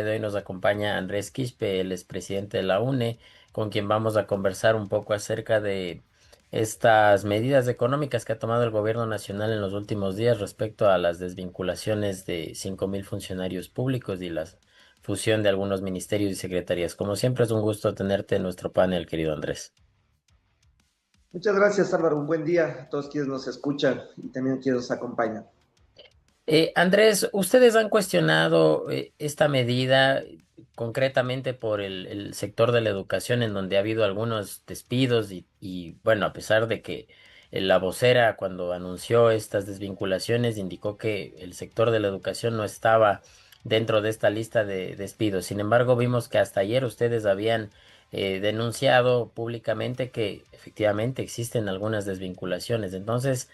De hoy nos acompaña Andrés Quispe, el expresidente de la UNE, con quien vamos a conversar un poco acerca de estas medidas económicas que ha tomado el gobierno nacional en los últimos días respecto a las desvinculaciones de 5.000 funcionarios públicos y la fusión de algunos ministerios y secretarías. Como siempre, es un gusto tenerte en nuestro panel, querido Andrés. Muchas gracias, Álvaro. Un buen día a todos quienes nos escuchan y también quienes nos acompañan. Andrés, ustedes han cuestionado esta medida concretamente por el sector de la educación, en donde ha habido algunos despidos bueno, a pesar de que la vocera cuando anunció estas desvinculaciones indicó que el sector de la educación no estaba dentro de esta lista de despidos. Sin embargo, vimos que hasta ayer ustedes habían denunciado públicamente que efectivamente existen algunas desvinculaciones. Entonces,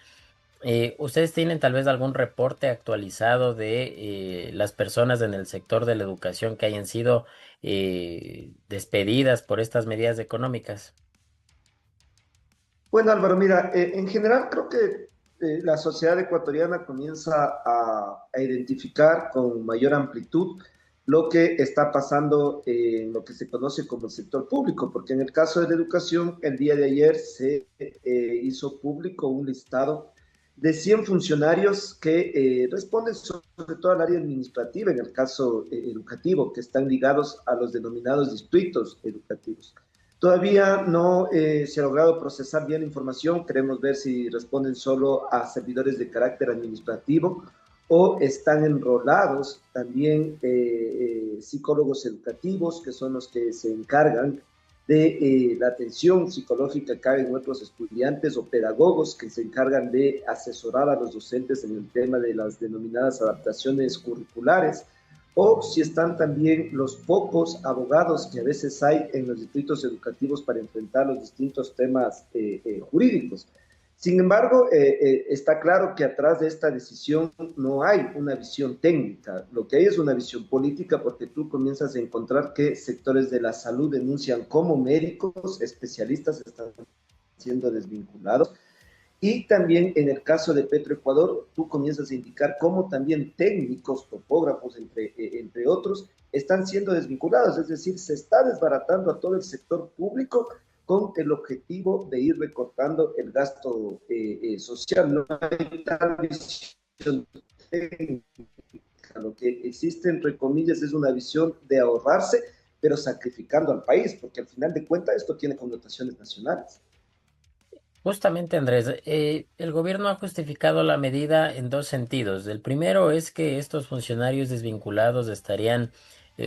¿ustedes tienen tal vez algún reporte actualizado de las personas en el sector de la educación que hayan sido despedidas por estas medidas económicas? Bueno, Álvaro, mira, en general creo que la sociedad ecuatoriana comienza a identificar con mayor amplitud lo que está pasando en lo que se conoce como el sector público, porque en el caso de la educación, el día de ayer se hizo público un listado de 100 funcionarios que responden sobre todo al área administrativa, en el caso educativo, que están ligados a los denominados distritos educativos. Todavía no se ha logrado procesar bien la información. Queremos ver si responden solo a servidores de carácter administrativo o están enrolados también psicólogos educativos, que son los que se encargan de la atención psicológica que hay en nuestros estudiantes, o pedagogos que se encargan de asesorar a los docentes en el tema de las denominadas adaptaciones curriculares, o si están también los pocos abogados que a veces hay en los distritos educativos para enfrentar los distintos temas jurídicos. Sin embargo, está claro que atrás de esta decisión no hay una visión técnica, lo que hay es una visión política, porque tú comienzas a encontrar que sectores de la salud denuncian cómo médicos especialistas están siendo desvinculados, y también en el caso de Petroecuador, tú comienzas a indicar cómo también técnicos, topógrafos, entre otros, están siendo desvinculados. Es decir, se está desbaratando a todo el sector público con el objetivo de ir recortando el gasto social. No hay tal visión técnica. Lo que existe, entre comillas, es una visión de ahorrarse, pero sacrificando al país, porque al final de cuentas esto tiene connotaciones nacionales. Justamente, Andrés, el gobierno ha justificado la medida en dos sentidos. El primero es que estos funcionarios desvinculados estarían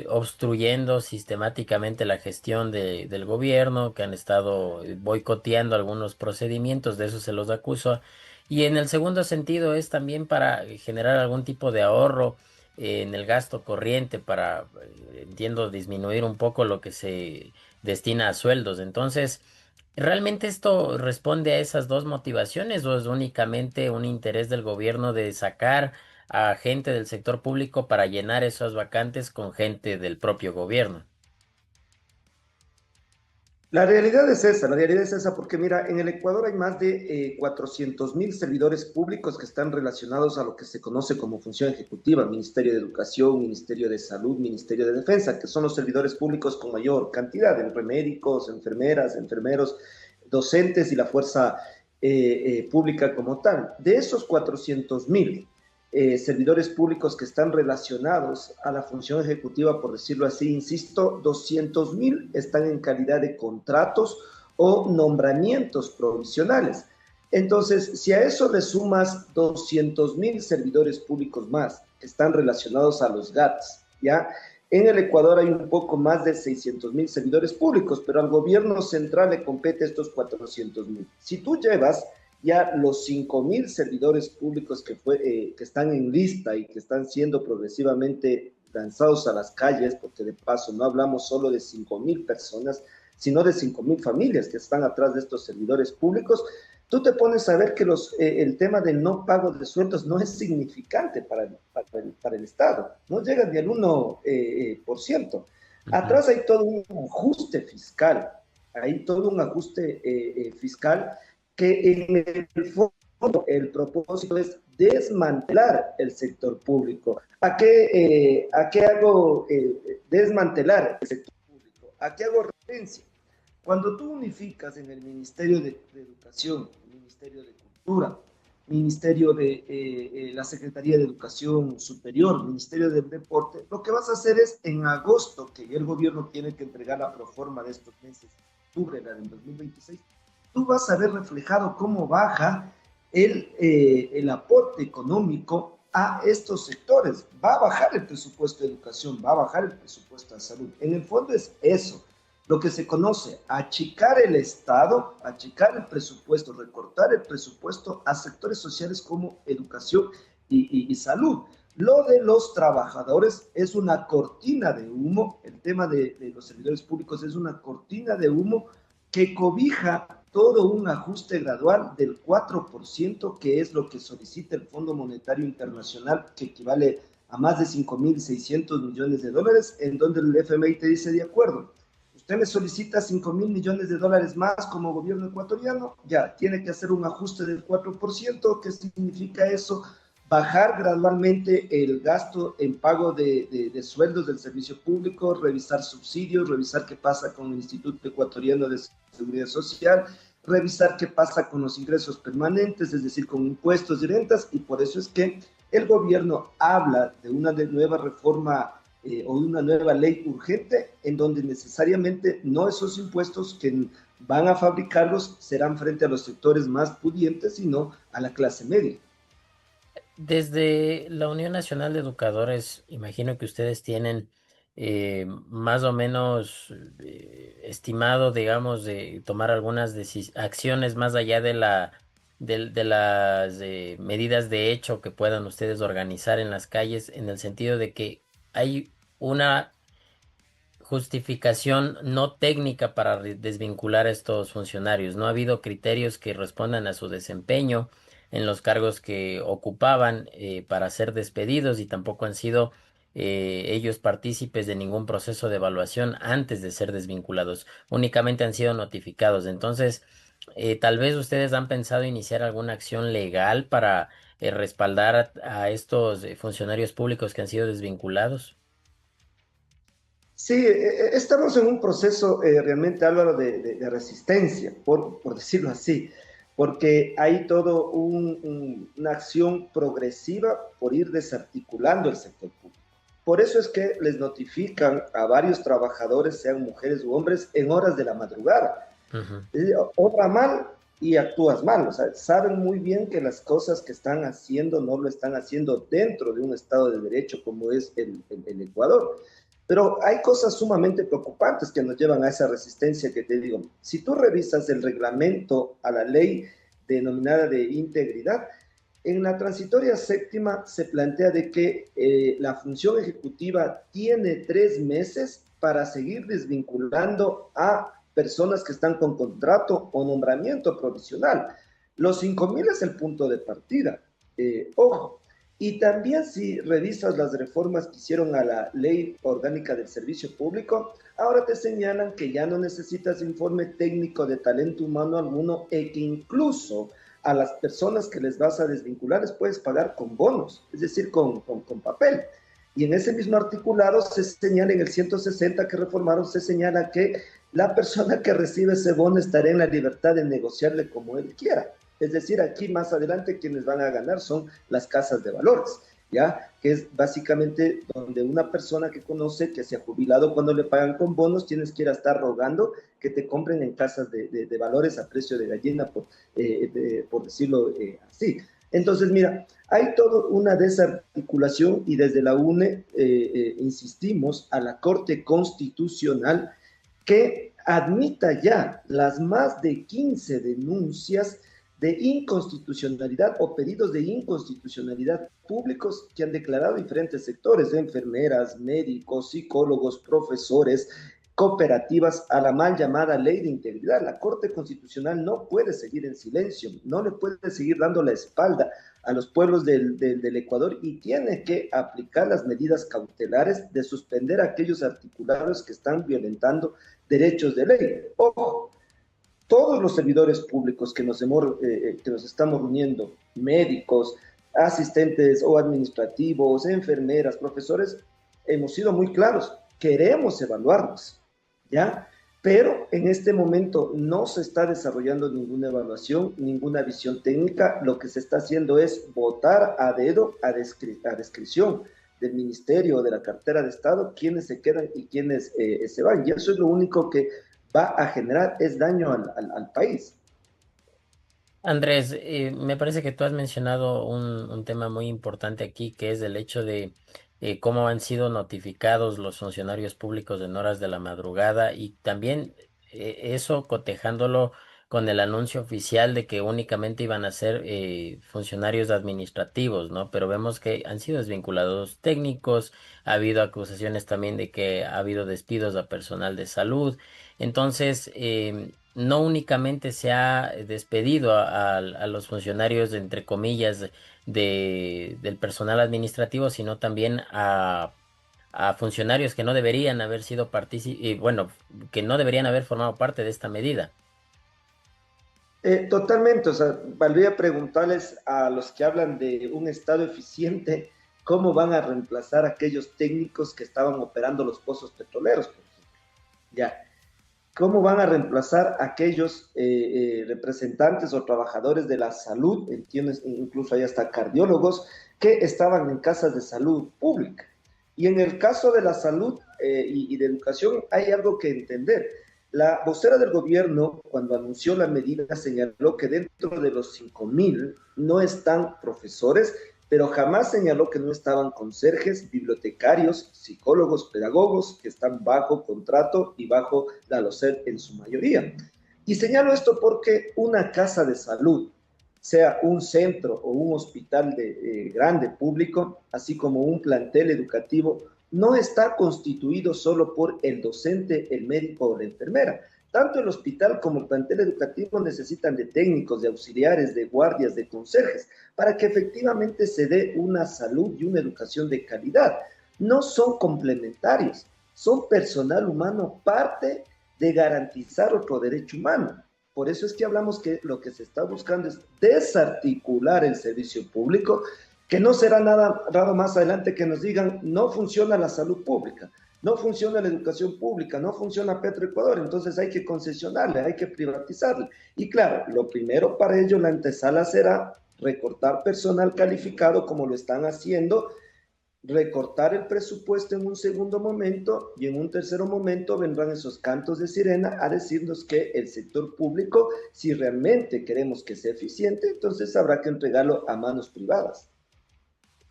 obstruyendo sistemáticamente la gestión del gobierno, que han estado boicoteando algunos procedimientos, de eso se los acuso. Y en el segundo sentido es también para generar algún tipo de ahorro en el gasto corriente, para, entiendo, disminuir un poco lo que se destina a sueldos. Entonces, ¿realmente esto responde a esas dos motivaciones o es únicamente un interés del gobierno de sacar a gente del sector público para llenar esas vacantes con gente del propio gobierno? La realidad es esa, porque mira, en el Ecuador hay más de 400.000 servidores públicos que están relacionados a lo que se conoce como función ejecutiva: Ministerio de Educación, Ministerio de Salud, Ministerio de Defensa, que son los servidores públicos con mayor cantidad, entre médicos, enfermeras, enfermeros, docentes y la fuerza pública como tal. De esos 400.000 servidores públicos que están relacionados a la función ejecutiva, por decirlo así, insisto, 200.000 están en calidad de contratos o nombramientos provisionales. Entonces, si a eso le sumas 200.000 servidores públicos más que están relacionados a los GATS, ¿ya? En el Ecuador hay un poco más de 600.000 servidores públicos, pero al gobierno central le compete estos 400.000. Si tú llevas ya los 5.000 servidores públicos que están en lista y que están siendo progresivamente lanzados a las calles, porque de paso no hablamos solo de 5.000 personas, sino de 5.000 familias que están atrás de estos servidores públicos, tú te pones a ver que el tema del no pago de sueldos no es significante para el Estado, no llega ni al 1%. Ujú. Atrás hay todo un ajuste fiscal, hay todo un ajuste fiscal que en el fondo el propósito es desmantelar el sector público. A qué hago desmantelar el sector público? ¿A qué hago referencia? Cuando tú unificas en el Ministerio de Educación, el Ministerio de Cultura, Ministerio de la Secretaría de Educación Superior, Ministerio del Deporte, lo que vas a hacer es en agosto, que el gobierno tiene que entregar la proforma de estos meses, octubre, la del 2026, tú vas a ver reflejado cómo baja el aporte económico a estos sectores. Va a bajar el presupuesto de educación, va a bajar el presupuesto de salud. En el fondo es eso, lo que se conoce, achicar el Estado, achicar el presupuesto, recortar el presupuesto a sectores sociales como educación y salud. Lo de los trabajadores es una cortina de humo, el tema de los servidores públicos es una cortina de humo que cobija todo un ajuste gradual del 4%, que es lo que solicita el Fondo Monetario Internacional, que equivale a más de 5.600 millones de dólares, en donde el FMI te dice, de acuerdo, usted me solicita 5.000 millones de dólares más como gobierno ecuatoriano, ya, tiene que hacer un ajuste del 4%. ¿Qué significa eso? Bajar gradualmente el gasto en pago de sueldos del servicio público, revisar subsidios, revisar qué pasa con el Instituto Ecuatoriano de Seguridad Social, revisar qué pasa con los ingresos permanentes, es decir, con impuestos y rentas, y por eso es que el gobierno habla de una nueva reforma o una nueva ley urgente en donde necesariamente no esos impuestos que van a fabricarlos serán frente a los sectores más pudientes, sino a la clase media. Desde la Unión Nacional de Educadores, imagino que ustedes tienen más o menos estimado, digamos, de tomar algunas acciones más allá de de las medidas de hecho que puedan ustedes organizar en las calles, en el sentido de que hay una justificación no técnica para desvincular a estos funcionarios. No ha habido criterios que respondan a su desempeño en los cargos que ocupaban para ser despedidos y tampoco han sido ellos partícipes de ningún proceso de evaluación antes de ser desvinculados. Únicamente han sido notificados. Entonces, tal vez ustedes han pensado iniciar alguna acción legal para respaldar a estos funcionarios públicos que han sido desvinculados. Sí, estamos en un proceso realmente, Álvaro, de resistencia, por decirlo así, porque hay todo una acción progresiva por ir desarticulando el sector público. Por eso es que les notifican a varios trabajadores, sean mujeres u hombres, en horas de la madrugada. Ujú. Obra mal y actúas mal. O sea, saben muy bien que las cosas que están haciendo no lo están haciendo dentro de un Estado de Derecho como es el Ecuador. Pero hay cosas sumamente preocupantes que nos llevan a esa resistencia que te digo. Si tú revisas el reglamento a la ley denominada de integridad, en la transitoria séptima se plantea de que la función ejecutiva tiene 3 meses para seguir desvinculando a personas que están con contrato o nombramiento provisional. Los 5.000 es el punto de partida. Ojo, y también si revisas las reformas que hicieron a la ley orgánica del servicio público, ahora te señalan que ya no necesitas informe técnico de talento humano alguno y que incluso a las personas que les vas a desvincular les puedes pagar con bonos, es decir, con papel. Y en ese mismo articulado se señala en el 160 que reformaron, se señala que la persona que recibe ese bono estará en la libertad de negociarle como él quiera. Es decir, aquí más adelante quienes van a ganar son las casas de valores, ¿ya? Que es básicamente donde una persona que conoce que se ha jubilado cuando le pagan con bonos, tienes que ir a estar rogando que te compren en casas de valores a precio de gallina, por decirlo así. Entonces, mira, hay toda una desarticulación y desde la UNE insistimos a la Corte Constitucional que admita ya las más de 15 denuncias de inconstitucionalidad o pedidos de inconstitucionalidad públicos que han declarado diferentes sectores, de enfermeras, médicos, psicólogos, profesores, cooperativas, a la mal llamada ley de integridad. La Corte Constitucional no puede seguir en silencio, no le puede seguir dando la espalda a los pueblos del Ecuador y tiene que aplicar las medidas cautelares de suspender a aquellos articulados que están violentando derechos de ley. Ojo, todos los servidores públicos que nos estamos reuniendo, médicos, asistentes o administrativos, enfermeras, profesores, hemos sido muy claros, queremos evaluarnos, ¿ya? Pero en este momento no se está desarrollando ninguna evaluación, ninguna visión técnica. Lo que se está haciendo es votar a dedo, a discreción del ministerio o de la cartera de Estado, quiénes se quedan y quiénes se van. Y eso es lo único que va a generar es daño al país. Andrés, me parece que tú has mencionado un tema muy importante aquí, que es el hecho de cómo han sido notificados los funcionarios públicos en horas de la madrugada y también eso cotejándolo con el anuncio oficial de que únicamente iban a ser funcionarios administrativos, ¿no? Pero vemos que han sido desvinculados técnicos, ha habido acusaciones también de que ha habido despidos a personal de salud. Entonces, no únicamente se ha despedido a los funcionarios, entre comillas, del personal administrativo, sino también a funcionarios que no deberían haber sido partícipes, bueno, que no deberían haber formado parte de esta medida. Totalmente, o sea, valdría preguntarles a los que hablan de un Estado eficiente, cómo van a reemplazar a aquellos técnicos que estaban operando los pozos petroleros, por ejemplo. Ya, ¿cómo van a reemplazar a aquellos representantes o trabajadores de la salud? Entiendes, incluso hay hasta cardiólogos que estaban en casas de salud pública. Y en el caso de la salud y de educación hay algo que entender. La vocera del gobierno, cuando anunció la medida, señaló que dentro de los 5.000 no están profesores, pero jamás señaló que no estaban conserjes, bibliotecarios, psicólogos, pedagogos que están bajo contrato y bajo la LOCEP en su mayoría. Y señalo esto porque una casa de salud, sea un centro o un hospital grande público, así como un plantel educativo, no está constituido solo por el docente, el médico o la enfermera. Tanto el hospital como el plantel educativo necesitan de técnicos, de auxiliares, de guardias, de conserjes, para que efectivamente se dé una salud y una educación de calidad. No son complementarios, son personal humano, parte de garantizar otro derecho humano. Por eso es que hablamos que lo que se está buscando es desarticular el servicio público, que no será nada raro más adelante que nos digan, no funciona la salud pública, no funciona la educación pública, no funciona Petroecuador, entonces hay que concesionarle, hay que privatizarle. Y claro, lo primero para ello, la antesala será recortar personal calificado como lo están haciendo, recortar el presupuesto en un segundo momento y en un tercer momento vendrán esos cantos de sirena a decirnos que el sector público, si realmente queremos que sea eficiente, entonces habrá que entregarlo a manos privadas.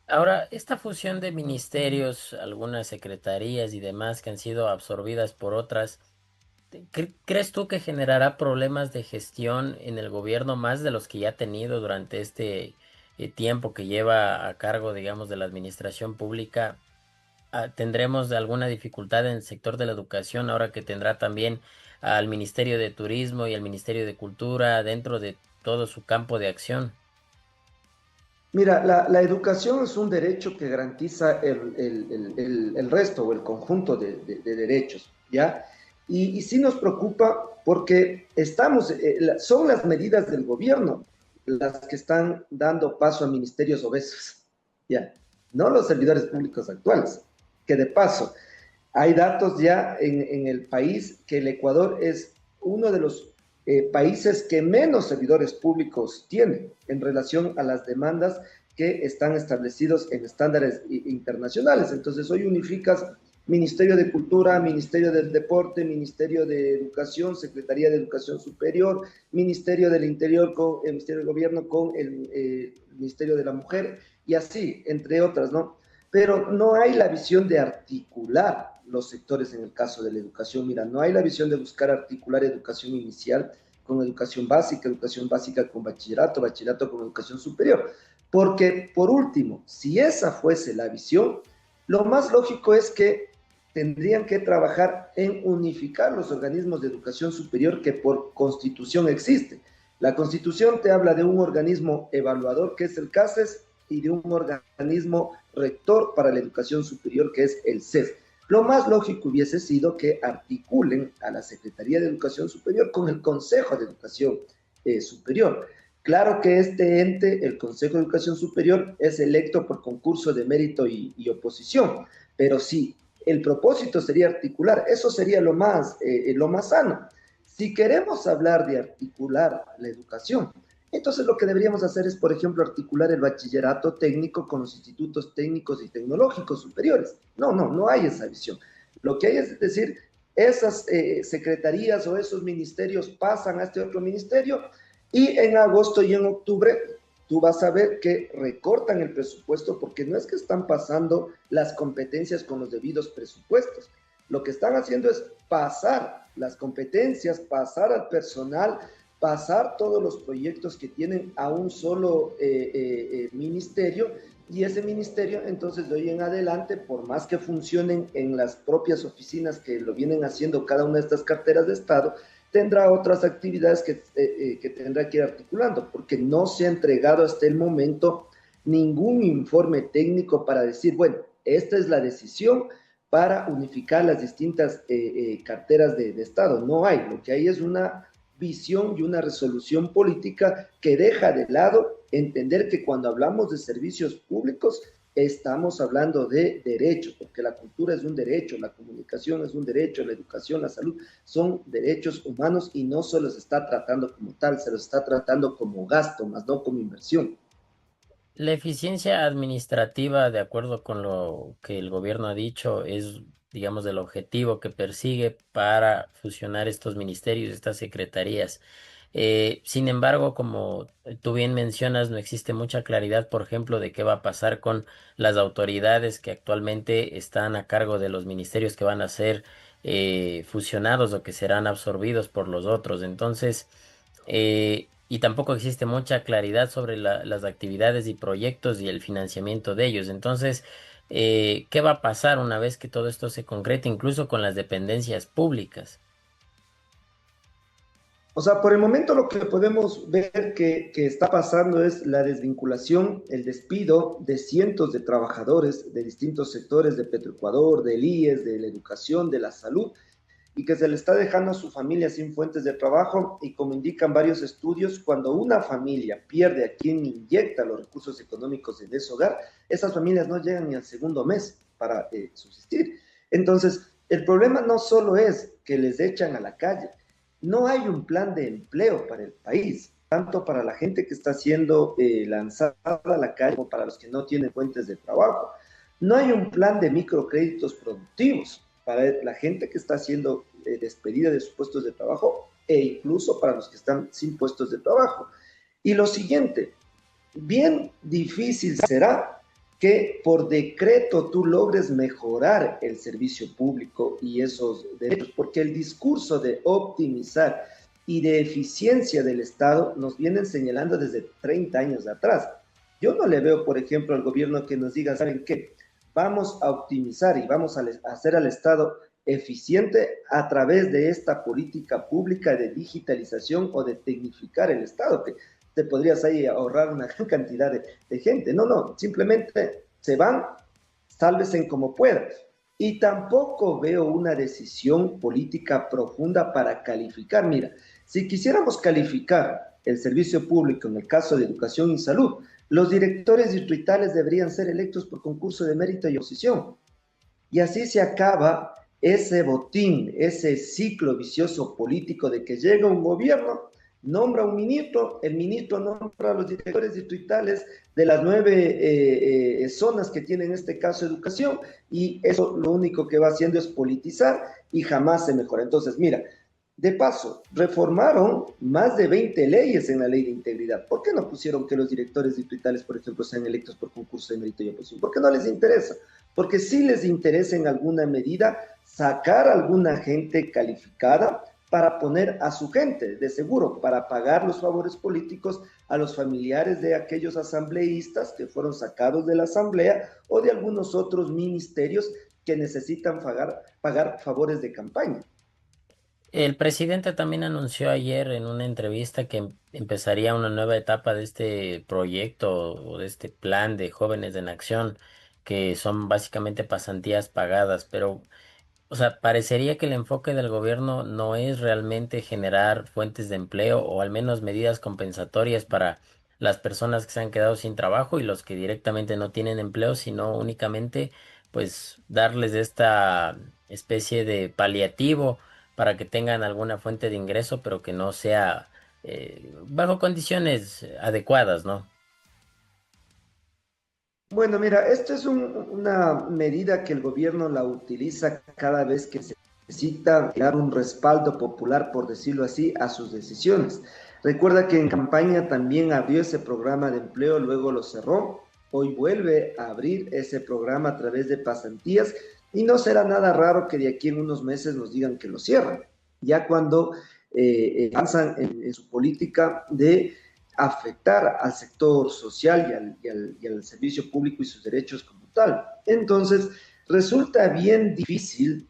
Ahora, esta fusión de ministerios, algunas secretarías y demás que han sido absorbidas por otras, ¿crees tú que generará problemas de gestión en el gobierno más de los que ya ha tenido durante este tiempo que lleva a cargo, digamos, de la administración pública? ¿Tendremos alguna dificultad en el sector de la educación ahora que tendrá también al Ministerio de Turismo y al Ministerio de Cultura dentro de todo su campo de acción? Mira, la educación es un derecho que garantiza el resto o el conjunto de derechos, ¿ya? Y sí nos preocupa porque son las medidas del gobierno las que están dando paso a ministerios obesos, ¿ya? No los servidores públicos actuales, que de paso, hay datos ya en el país que el Ecuador es uno de los países que menos servidores públicos tienen en relación a las demandas que están establecidos en estándares internacionales. Entonces, hoy unificas Ministerio de Cultura, Ministerio del Deporte, Ministerio de Educación, Secretaría de Educación Superior, Ministerio del Interior con el Ministerio del Gobierno con el Ministerio de la Mujer y así, entre otras, ¿no? Pero no hay la visión de articular los sectores en el caso de la educación. Mira, no hay la visión de buscar articular educación inicial con educación básica con bachillerato, bachillerato con educación superior. Porque, por último, si esa fuese la visión, lo más lógico es que tendrían que trabajar en unificar los organismos de educación superior que por constitución existen. La constitución te habla de un organismo evaluador que es el CASES y de un organismo rector para la educación superior que es el CES. Lo más lógico hubiese sido que articulen a la Secretaría de Educación Superior con el Consejo de Educación Superior. Claro que este ente, el Consejo de Educación Superior, es electo por concurso de mérito y oposición, pero sí, el propósito sería articular, eso sería lo más sano. Si queremos hablar de articular la educación, entonces lo que deberíamos hacer es, por ejemplo, articular el bachillerato técnico con los institutos técnicos y tecnológicos superiores. No hay esa visión. Lo que hay es decir, esas secretarías o esos ministerios pasan a este otro ministerio y en agosto y en octubre tú vas a ver que recortan el presupuesto porque no es que están pasando las competencias con los debidos presupuestos. Lo que están haciendo es pasar las competencias, pasar al personal, pasar todos los proyectos que tienen a un solo ministerio y ese ministerio entonces de hoy en adelante, por más que funcionen en las propias oficinas que lo vienen haciendo cada una de estas carteras de Estado, tendrá otras actividades que tendrá que ir articulando, porque no se ha entregado hasta el momento ningún informe técnico para decir, bueno, esta es la decisión para unificar las distintas carteras de Estado. No hay, lo que hay es una visión y una resolución política que deja de lado entender que cuando hablamos de servicios públicos estamos hablando de derechos, porque la cultura es un derecho, la comunicación es un derecho, la educación, la salud son derechos humanos y no se los está tratando como tal, se los está tratando como gasto, más no como inversión. La eficiencia administrativa, de acuerdo con lo que el gobierno ha dicho, es, digamos, el objetivo que persigue para fusionar estos ministerios, estas secretarías. Sin embargo, como tú bien mencionas, no existe mucha claridad, por ejemplo, de qué va a pasar con las autoridades que actualmente están a cargo de los ministerios que van a ser fusionados o que serán absorbidos por los otros. Entonces, y tampoco existe mucha claridad sobre las actividades y proyectos y el financiamiento de ellos. Entonces, ¿qué va a pasar una vez que todo esto se concrete, incluso con las dependencias públicas? O sea, por el momento lo que podemos ver que está pasando es la desvinculación, el despido de cientos de trabajadores de distintos sectores de Petroecuador, del IES, de la educación, de la salud, y que se le está dejando a su familia sin fuentes de trabajo y como indican varios estudios, cuando una familia pierde a quien inyecta los recursos económicos en ese hogar, esas familias no llegan ni al segundo mes para subsistir. Entonces, el problema no solo es que les echan a la calle, no hay un plan de empleo para el país, tanto para la gente que está siendo lanzada a la calle como para los que no tienen fuentes de trabajo. No hay un plan de microcréditos productivos para la gente que está siendo despedida de sus puestos de trabajo e incluso para los que están sin puestos de trabajo. Y lo siguiente, bien difícil será que por decreto tú logres mejorar el servicio público y esos derechos, porque el discurso de optimizar y de eficiencia del Estado nos vienen señalando desde 30 años atrás. Yo no le veo, por ejemplo, al gobierno que nos diga, ¿saben qué? Vamos a optimizar y vamos a hacer al Estado eficiente a través de esta política pública de digitalización o de tecnificar el Estado, que te podrías ahí ahorrar una gran cantidad de gente. No, simplemente se van, sálvesen como puedan. Y tampoco veo una decisión política profunda para calificar. Mira, si quisiéramos calificar el servicio público en el caso de educación y salud, los directores distritales deberían ser electos por concurso de mérito y oposición. Y así se acaba ese botín, ese ciclo vicioso político de que llega un gobierno, nombra un ministro, el ministro nombra a los directores distritales de las 9 zonas que tienen en este caso educación y eso lo único que va haciendo es politizar y jamás se mejora. Entonces, mira, de paso, reformaron más de 20 leyes en la ley de integridad. ¿Por qué no pusieron que los directores distritales, por ejemplo, sean electos por concurso de mérito y oposición? ¿Por qué no les interesa? Porque sí les interesa en alguna medida sacar a alguna gente calificada para poner a su gente, de seguro, para pagar los favores políticos a los familiares de aquellos asambleístas que fueron sacados de la asamblea o de algunos otros ministerios que necesitan pagar favores de campaña. El presidente también anunció ayer en una entrevista que empezaría una nueva etapa de este proyecto o de este plan de Jóvenes en Acción. que son básicamente pasantías pagadas, pero o sea, parecería que el enfoque del gobierno no es realmente generar fuentes de empleo o al menos medidas compensatorias para las personas que se han quedado sin trabajo y los que directamente no tienen empleo, sino únicamente pues darles esta especie de paliativo para que tengan alguna fuente de ingreso, pero que no sea bajo condiciones adecuadas, ¿no? Bueno, mira, esto es una medida que el gobierno la utiliza cada vez que se necesita dar un respaldo popular, por decirlo así, a sus decisiones. Recuerda que en campaña también abrió ese programa de empleo, luego lo cerró. Hoy vuelve a abrir ese programa a través de pasantías y no será nada raro que de aquí en unos meses nos digan que lo cierran, ya cuando avanzan en su política de afectar al sector social y al servicio público y sus derechos como tal. Entonces, resulta bien difícil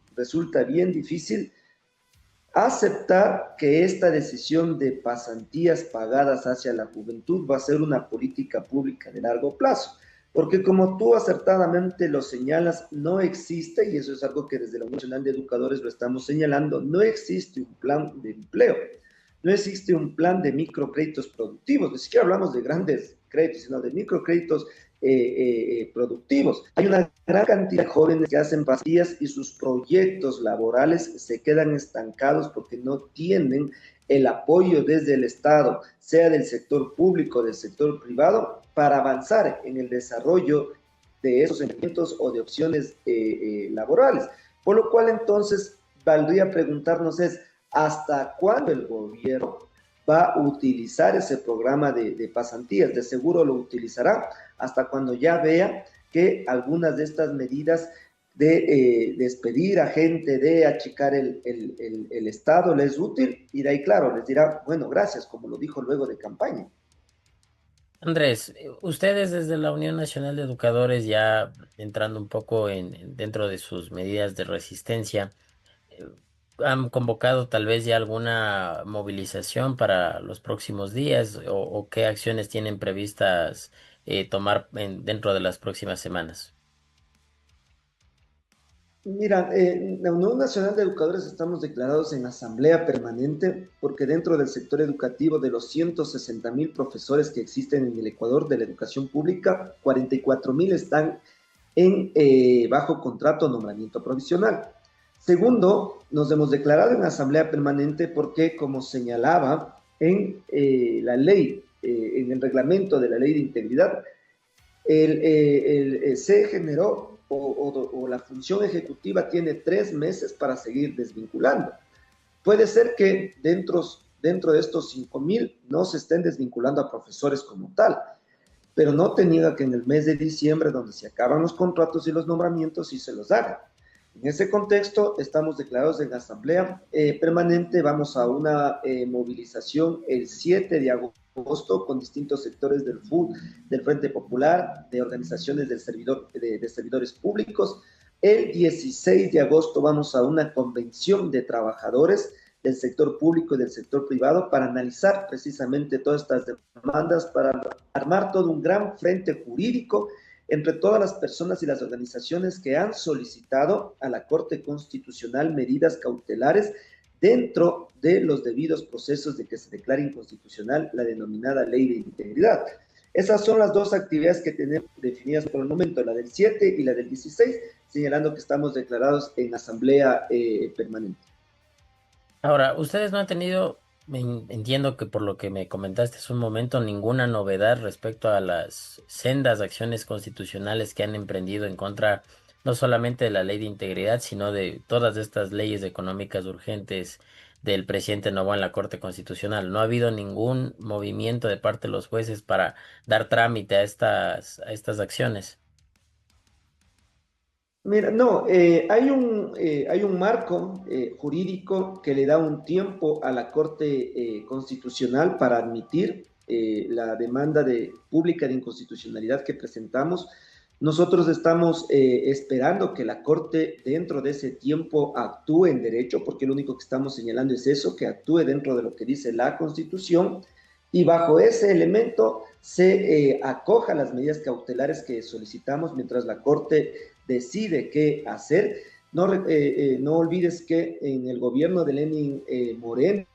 aceptar que esta decisión de pasantías pagadas hacia la juventud va a ser una política pública de largo plazo. Porque como tú acertadamente lo señalas, no existe, y eso es algo que desde la Unión Nacional de Educadores lo estamos señalando, no existe un plan de empleo, no existe un plan de microcréditos productivos, ni siquiera hablamos de grandes créditos, sino de microcréditos productivos. Hay una gran cantidad de jóvenes que hacen pasantías y sus proyectos laborales se quedan estancados porque no tienen el apoyo desde el Estado, sea del sector público, del sector privado, para avanzar en el desarrollo de esos emprendimientos o de opciones laborales. Por lo cual entonces valdría preguntarnos es, ¿hasta cuándo el gobierno va a utilizar ese programa de pasantías? De seguro lo utilizará hasta cuando ya vea que algunas de estas medidas de despedir a gente, de achicar el Estado les es útil y de ahí, claro, les dirá, bueno, gracias, como lo dijo luego de campaña. Andrés, ustedes desde la Unión Nacional de Educadores, ya entrando un poco dentro de sus medidas de resistencia, eh, ¿han convocado tal vez ya alguna movilización para los próximos días o qué acciones tienen previstas tomar dentro de las próximas semanas? Mira, en la Unión Nacional de Educadores estamos declarados en asamblea permanente porque dentro del sector educativo de los 160.000 profesores que existen en el Ecuador de la educación pública, 44.000 están en bajo contrato o nombramiento provisional. Segundo, nos hemos declarado en asamblea permanente porque, como señalaba en la ley, en el reglamento de la ley de integridad, se generó o la función ejecutiva tiene 3 meses para seguir desvinculando. Puede ser que dentro de estos 5.000 no se estén desvinculando a profesores como tal, pero no te niega que en el mes de diciembre, donde se acaban los contratos y los nombramientos, sí se los hagan. En ese contexto, estamos declarados en asamblea permanente, vamos a una movilización el 7 de agosto con distintos sectores del FUD, del Frente Popular, de organizaciones de servidores públicos. El 16 de agosto vamos a una convención de trabajadores del sector público y del sector privado para analizar precisamente todas estas demandas, para armar todo un gran frente jurídico entre todas las personas y las organizaciones que han solicitado a la Corte Constitucional medidas cautelares dentro de los debidos procesos de que se declare inconstitucional la denominada Ley de Integridad. Esas son las dos actividades que tenemos definidas por el momento, la del 7 y la del 16, señalando que estamos declarados en asamblea permanente. Ahora, ustedes no han tenido, entiendo que por lo que me comentaste hace un momento, ninguna novedad respecto a las sendas acciones constitucionales que han emprendido en contra no solamente de la ley de integridad, sino de todas estas leyes económicas urgentes del presidente Noboa en la Corte Constitucional. No ha habido ningún movimiento de parte de los jueces para dar trámite a estas acciones. Mira, no, hay un marco jurídico que le da un tiempo a la Corte Constitucional para admitir la demanda pública de inconstitucionalidad que presentamos. Nosotros estamos esperando que la Corte dentro de ese tiempo actúe en derecho, porque lo único que estamos señalando es eso, que actúe dentro de lo que dice la Constitución y bajo ese elemento se acoja las medidas cautelares que solicitamos mientras la Corte decide qué hacer. No olvides que en el gobierno de Lenin Moreno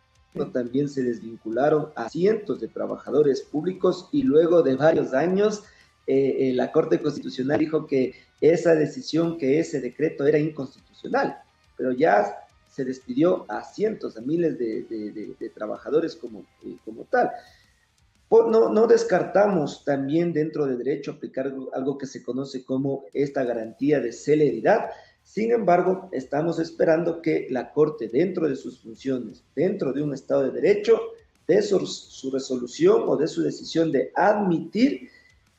también se desvincularon a cientos de trabajadores públicos y luego de varios años la Corte Constitucional dijo que esa decisión, que ese decreto era inconstitucional, pero ya se despidió a cientos, a miles de trabajadores como tal. No descartamos también dentro de derecho aplicar algo que se conoce como esta garantía de celeridad. Sin embargo, estamos esperando que la Corte, dentro de sus funciones, dentro de un Estado de Derecho, dé su resolución o de su decisión de admitir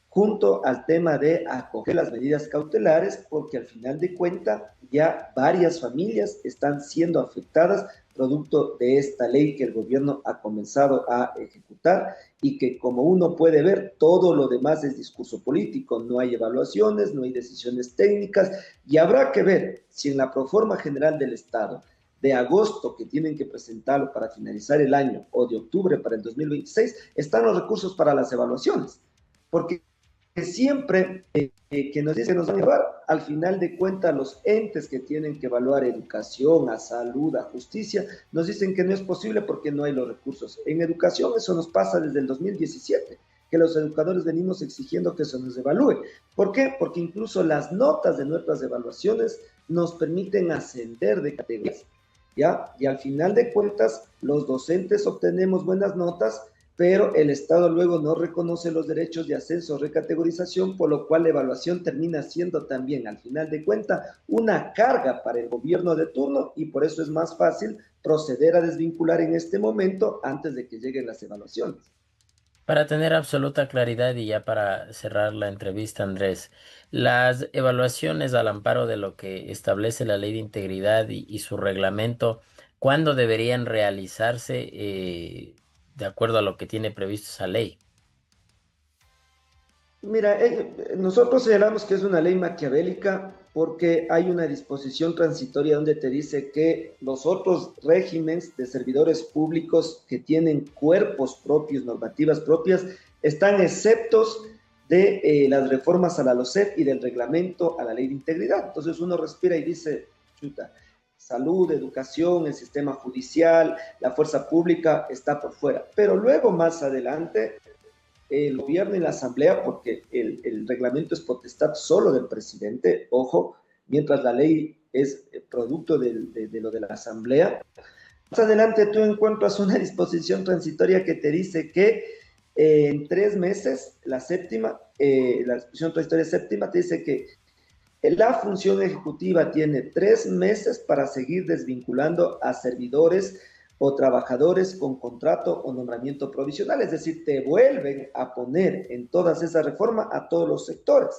junto al tema de acoger las medidas cautelares, porque al final de cuentas ya varias familias están siendo afectadas producto de esta ley que el gobierno ha comenzado a ejecutar y que, como uno puede ver, todo lo demás es discurso político, no hay evaluaciones, no hay decisiones técnicas, y habrá que ver si en la proforma general del Estado de agosto, que tienen que presentarlo para finalizar el año, o de octubre para el 2026, están los recursos para las evaluaciones, porque siempre que nos dicen que nos van a llevar, al final de cuentas los entes que tienen que evaluar educación, a salud, a justicia, nos dicen que no es posible porque no hay los recursos. En educación eso nos pasa desde el 2017, que los educadores venimos exigiendo que se nos evalúe. ¿Por qué? Porque incluso las notas de nuestras evaluaciones nos permiten ascender de categorías, ¿ya? Y al final de cuentas los docentes obtenemos buenas notas, pero el Estado luego no reconoce los derechos de ascenso o recategorización, por lo cual la evaluación termina siendo también, al final de cuentas, una carga para el gobierno de turno, y por eso es más fácil proceder a desvincular en este momento antes de que lleguen las evaluaciones. Para tener absoluta claridad y ya para cerrar la entrevista, Andrés, las evaluaciones al amparo de lo que establece la Ley de Integridad y su reglamento, ¿cuándo deberían realizarse de acuerdo a lo que tiene previsto esa ley? Mira, nosotros señalamos que es una ley maquiavélica porque hay una disposición transitoria donde te dice que los otros regímenes de servidores públicos que tienen cuerpos propios, normativas propias, están exceptos de las reformas a la LOCEP y del reglamento a la ley de integridad. Entonces uno respira y dice, chuta, salud, educación, el sistema judicial, la fuerza pública está por fuera. Pero luego más adelante el gobierno y la asamblea, porque el reglamento es potestad solo del presidente, ojo, mientras la ley es producto de lo de la asamblea. Más adelante tú encuentras una disposición transitoria que te dice que en 3 meses, la disposición transitoria séptima te dice que la función ejecutiva tiene 3 meses para seguir desvinculando a servidores o trabajadores con contrato o nombramiento provisional, es decir, te vuelven a poner en todas esas reformas a todos los sectores.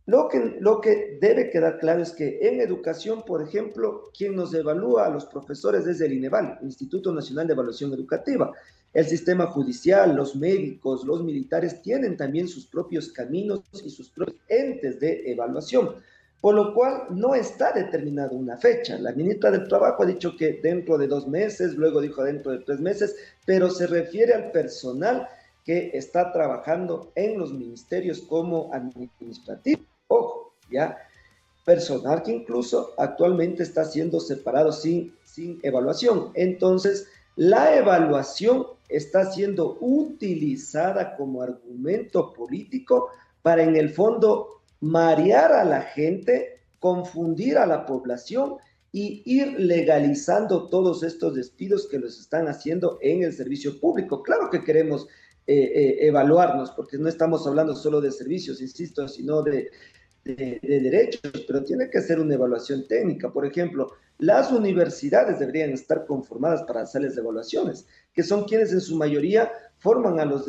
Lo que debe quedar claro es que en educación, por ejemplo, quien nos evalúa a los profesores es el INEVAL, Instituto Nacional de Evaluación Educativa. El sistema judicial, los médicos, los militares tienen también sus propios caminos y sus propios entes de evaluación, por lo cual no está determinada una fecha. La ministra del Trabajo ha dicho que dentro de 2 meses, luego dijo dentro de 3 meses, pero se refiere al personal que está trabajando en los ministerios como administrativo. Ojo, ya, personal que incluso actualmente está siendo separado sin evaluación. Entonces, la evaluación está siendo utilizada como argumento político para, en el fondo, marear a la gente, confundir a la población y ir legalizando todos estos despidos que los están haciendo en el servicio público. Claro que queremos evaluarnos, porque no estamos hablando solo de servicios, insisto, sino de derechos, pero tiene que ser una evaluación técnica. Por ejemplo, las universidades deberían estar conformadas para hacerles evaluaciones, que son quienes en su mayoría forman a los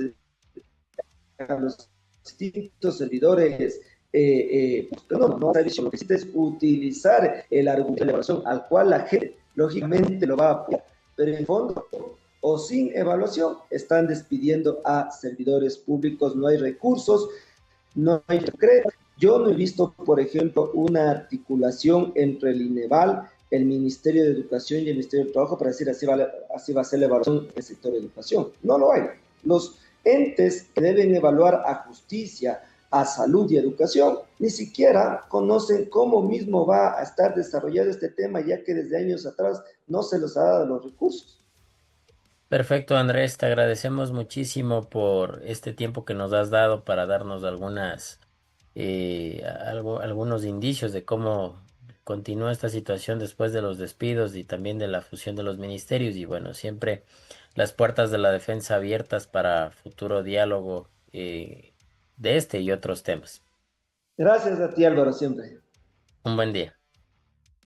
distintos servidores. Pero no, lo que necesita es utilizar el argumento de evaluación al cual la gente lógicamente lo va a apoyar, pero en fondo o sin evaluación están despidiendo a servidores públicos, no hay recursos, no hay crédito. Yo no he visto, por ejemplo, una articulación entre el INEVAL el Ministerio de Educación y el Ministerio del Trabajo para decir así va a ser la evaluación del sector de educación. No lo hay. Los entes que deben evaluar a justicia, a salud y educación, ni siquiera conocen cómo mismo va a estar desarrollado este tema, ya que desde años atrás no se les ha dado los recursos. Perfecto, Andrés, te agradecemos muchísimo por este tiempo que nos has dado para darnos algunos indicios de cómo continúa esta situación después de los despidos y también de la fusión de los ministerios. Y bueno, siempre las puertas de la defensa abiertas para futuro diálogo de este y otros temas. Gracias a ti, Álvaro, siempre. Un buen día.